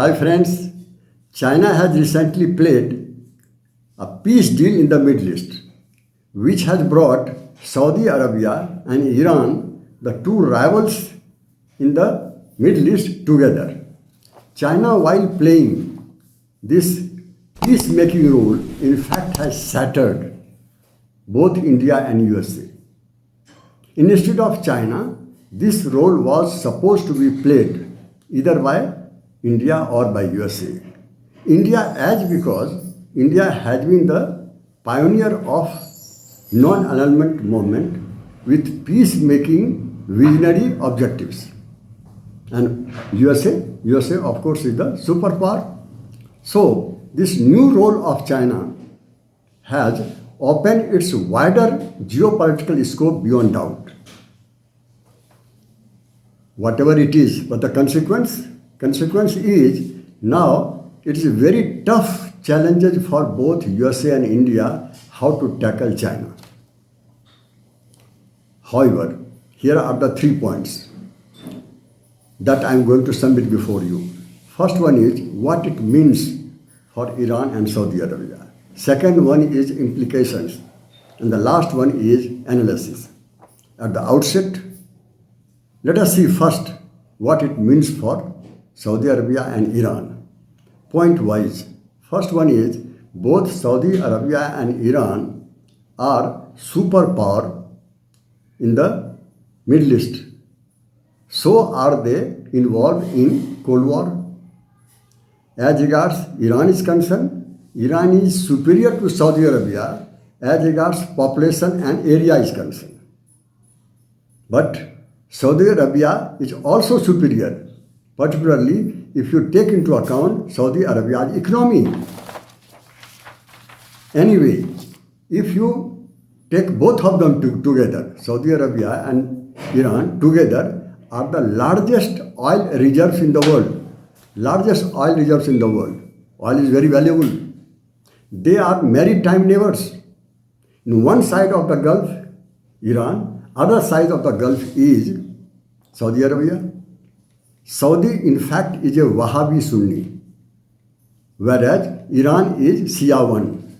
Hi friends, China has recently played a peace deal in the Middle East, which has brought Saudi Arabia and Iran, the two rivals in the Middle East, together. China, while playing this peacemaking role, in fact has shattered both India and USA. Instead of China, this role was supposed to be played either by India or by USA. India, as because India has been the pioneer of non-alignment movement with peace-making visionary objectives. And USA of course is the superpower. So this new role of China has opened its wider geopolitical scope beyond doubt. Whatever it is, but the consequence is now it is a very tough challenges for both USA and India how to tackle China. However, here are the 3 points that I am going to submit before you. First one is what it means for Iran and Saudi Arabia. Second one is implications. And the last one is analysis. At the outset, let us see first what it means for Saudi Arabia and Iran. Point wise, first one is both Saudi Arabia and Iran are superpower in the Middle East. So are they involved in Cold War. As regards Iran is concerned, Iran is superior to Saudi Arabia as regards population and area is concerned. But Saudi Arabia is also superior, particularly if you take into account Saudi Arabia's economy. Anyway, if you take both of them together, Saudi Arabia and Iran together are the largest oil reserves in the world. Largest oil reserves in the world. Oil is very valuable. They are maritime neighbors. In one side of the Gulf, Iran, other side of the Gulf is Saudi Arabia. Saudi, in fact, is a Wahhabi Sunni, whereas Iran is Shia one.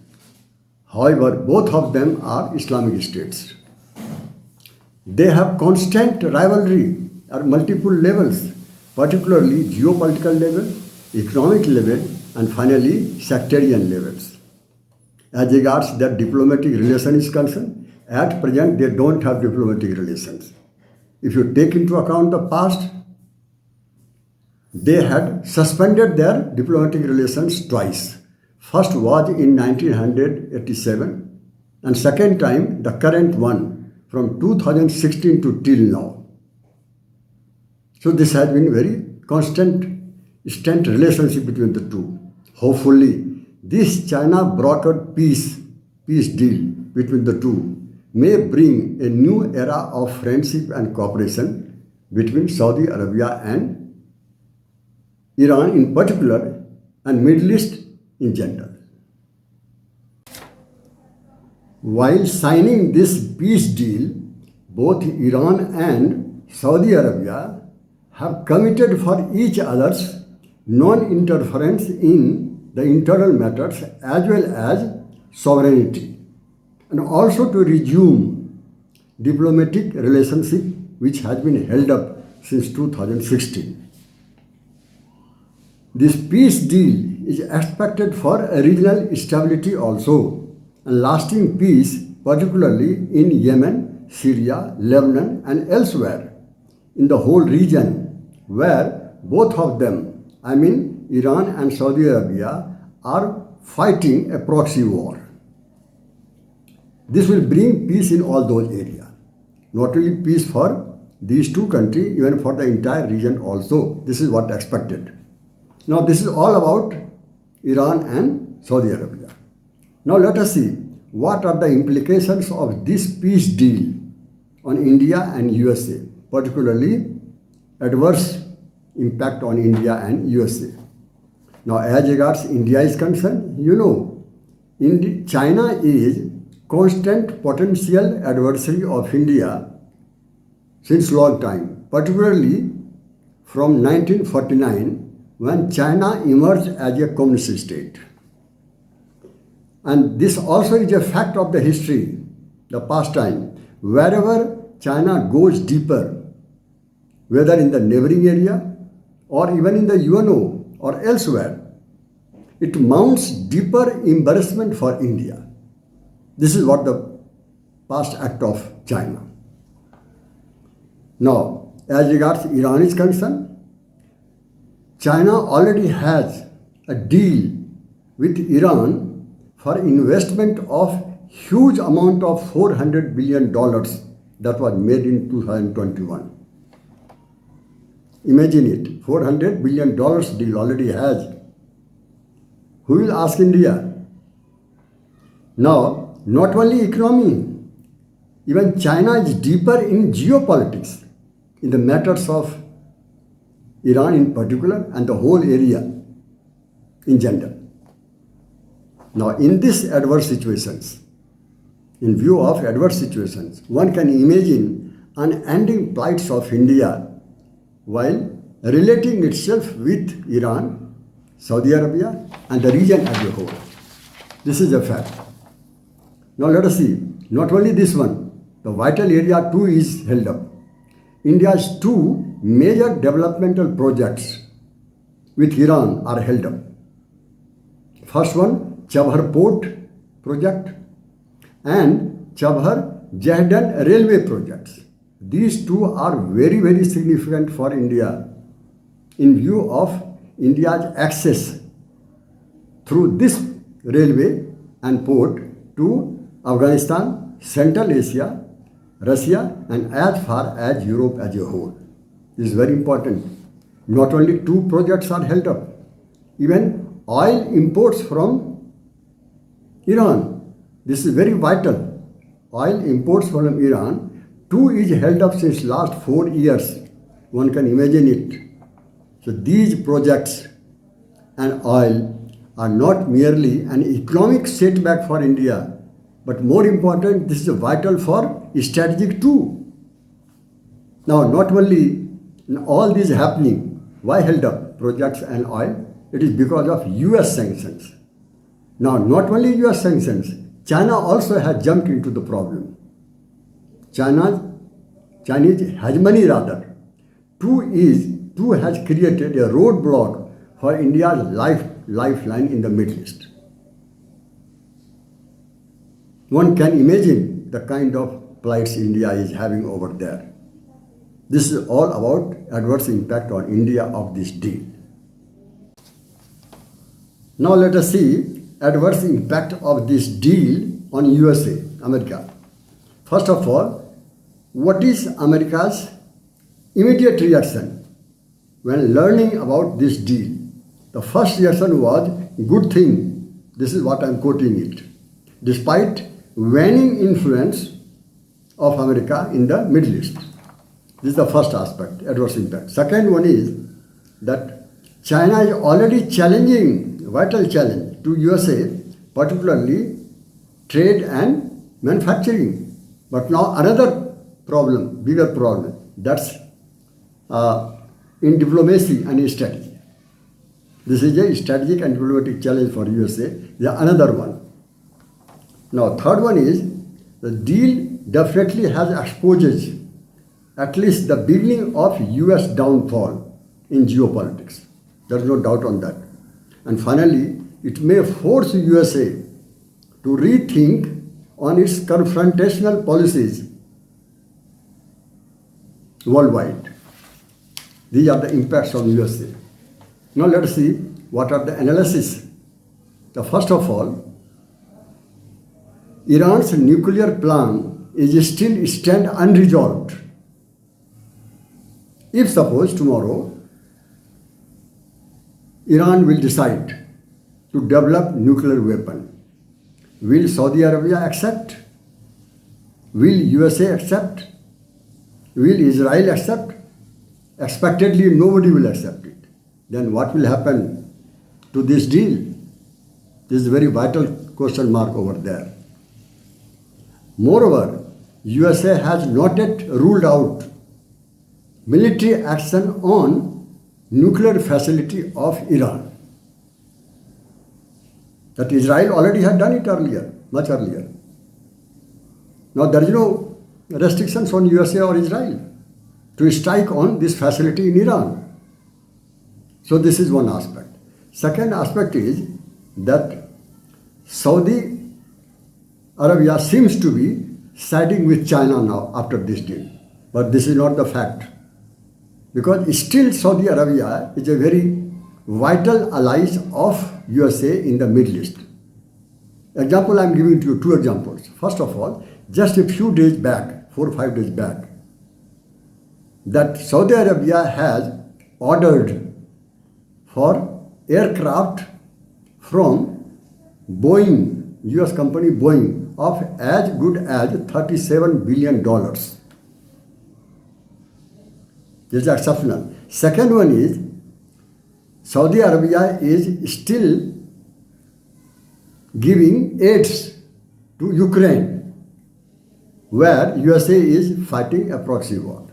However, both of them are Islamic states. They have constant rivalry at multiple levels, particularly geopolitical level, economic level, and finally sectarian levels. As regards their diplomatic relation is concerned, at present they don't have diplomatic relations. If you take into account the past, they had suspended their diplomatic relations twice. First was in 1987 and second time the current one from 2016 to till now. So this has been very constant relationship between the two. Hopefully this China brokered peace deal between the two may bring a new era of friendship and cooperation between Saudi Arabia and Iran in particular and Middle East in general. While signing this peace deal, both Iran and Saudi Arabia have committed for each other's non-interference in the internal matters as well as sovereignty, and also to resume diplomatic relationship which has been held up since 2016. This peace deal is expected for a regional stability also and lasting peace, particularly in Yemen, Syria, Lebanon and elsewhere in the whole region where both of them, I mean Iran and Saudi Arabia, are fighting a proxy war. This will bring peace in all those areas. Not only peace for these two countries, even for the entire region also. This is what expected. Now this is all about Iran and Saudi Arabia. Now let us see what are the implications of this peace deal on India and USA, particularly adverse impact on India and USA. Now as regards India is concerned, you know, China is constant potential adversary of India since long time, particularly from 1949 when China emerged as a communist state. And this also is a fact of the history, the past time. Wherever China goes deeper, whether in the neighboring area or even in the UNO or elsewhere, it mounts deeper embarrassment for India. This is what the past act of China. Now, as regards Iran is concerned, China already has a deal with Iran for investment of huge amount of $400 billion that was made in 2021. Imagine it, $400 billion deal already has. Who will ask India? Now, not only economy, even China is deeper in geopolitics, in the matters of Iran in particular and the whole area in general. Now, in these adverse situations, in view of adverse situations, one can imagine unending plights of India while relating itself with Iran, Saudi Arabia, and the region as a whole. This is a fact. Now, let us see. Not only this one, the vital area too is held up. India's two major developmental projects with Iran are held up. First one, Chabhar Port project and Chabhar Jahdan railway projects. These two are very, very significant for India in view of India's access through this railway and port to Afghanistan, Central Asia, Russia, and as far as Europe as a whole. This is very important. Not only two projects are held up, even oil imports from Iran. This is very vital. Oil imports from Iran, two is held up since last 4 years. One can imagine it. So these projects and oil are not merely an economic setback for India, but more important, this is vital for strategic too. Now, not only in all these happening, why held up projects and oil? It is because of US sanctions. Now, not only US sanctions, China also has jumped into the problem. Chinese hegemony rather, too has created a roadblock for India's lifeline in the Middle East. One can imagine the kind of plights India is having over there. This is all about adverse impact on India of this deal. Now let us see adverse impact of this deal on USA, America. First of all, what is America's immediate reaction when learning about this deal? The first reaction was, good thing, this is what I am quoting it, despite waning influence of America in the Middle East. This is the first aspect, adverse impact. Second one is that China is already challenging, vital challenge to USA, particularly trade and manufacturing. But now another problem, bigger problem, that's in diplomacy and strategy. This is a strategic and diplomatic challenge for USA. The another one. Now, third one is the deal definitely has exposed at least the beginning of US downfall in geopolitics. There is no doubt on that. And finally, it may force USA to rethink on its confrontational policies worldwide. These are the impacts on USA. Now let us see what are the analysis. The first of all, Iran's nuclear plan is still stand unresolved. If suppose tomorrow Iran will decide to develop nuclear weapon, will Saudi Arabia accept? Will USA accept? Will Israel accept? Expectedly nobody will accept it. Then what will happen to this deal? This is a very vital question mark over there. Moreover, USA has not yet ruled out military action on nuclear facility of Iran. That Israel already had done it earlier, much earlier. Now there is no restrictions on USA or Israel to strike on this facility in Iran. So this is one aspect. Second aspect is that Saudi Arabia seems to be siding with China now after this deal. But this is not the fact. Because still Saudi Arabia is a very vital ally of USA in the Middle East. Example, I am giving to you two examples. First of all, just a few days back, 4 or 5 days back, that Saudi Arabia has ordered for aircraft from Boeing, US company Boeing, of as good as $37 billion. This is exceptional. Second one is, Saudi Arabia is still giving aids to Ukraine, where USA is fighting a proxy war.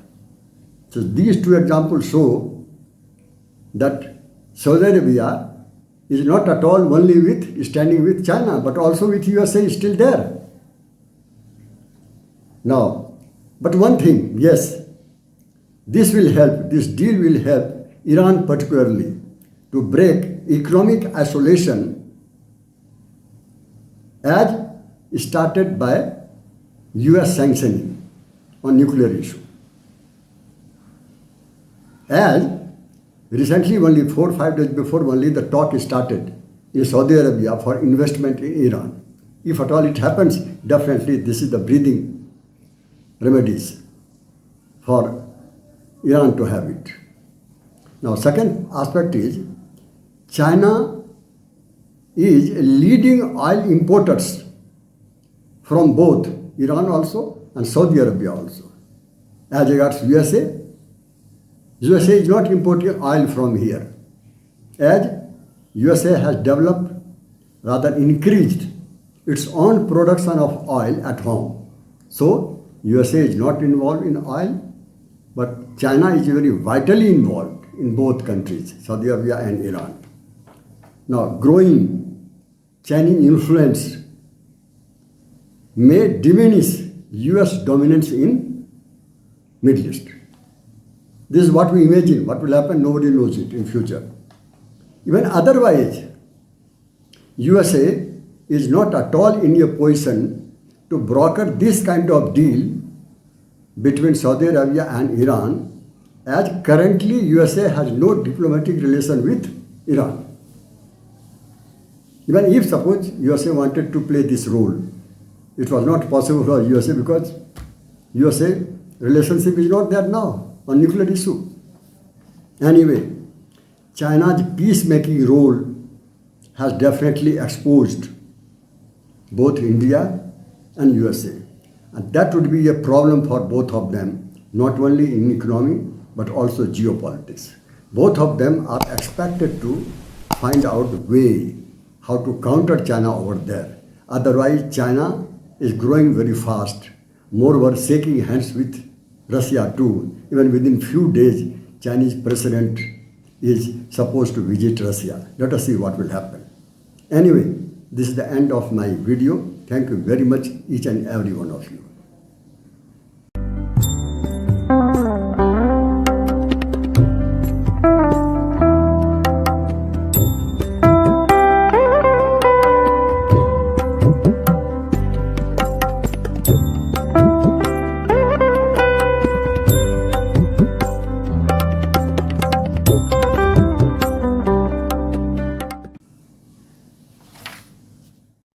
So these two examples show that Saudi Arabia is not at all only with standing with China, but also with USA is still there. Now, but one thing, yes, this will help, this deal will help Iran particularly to break economic isolation as started by US sanctioning on nuclear issue. As recently, only 4 or 5 days before, only the talk started in Saudi Arabia for investment in Iran. If at all it happens, definitely this is the breathing remedies for Iran to have it. Now, second aspect is China is leading oil importers from both Iran also and Saudi Arabia also. As regards USA, USA is not importing oil from here. As USA has developed, rather increased its own production of oil at home. So USA is not involved in oil, but China is very vitally involved in both countries, Saudi Arabia and Iran. Now, growing Chinese influence may diminish US dominance in Middle East. This is what we imagine. What will happen, nobody knows it in future. Even otherwise, USA is not at all in a position to broker this kind of deal between Saudi Arabia and Iran, as currently USA has no diplomatic relation with Iran. Even if suppose USA wanted to play this role, it was not possible for USA because USA relationship is not there now on nuclear issue. Anyway, China's peacemaking role has definitely exposed both India and USA. And that would be a problem for both of them, not only in economy, but also geopolitics. Both of them are expected to find out a way how to counter China over there. Otherwise, China is growing very fast. Moreover, shaking hands with Russia too. Even within few days, Chinese president is supposed to visit Russia. Let us see what will happen. Anyway, this is the end of my video. Thank you very much, each and every one of you.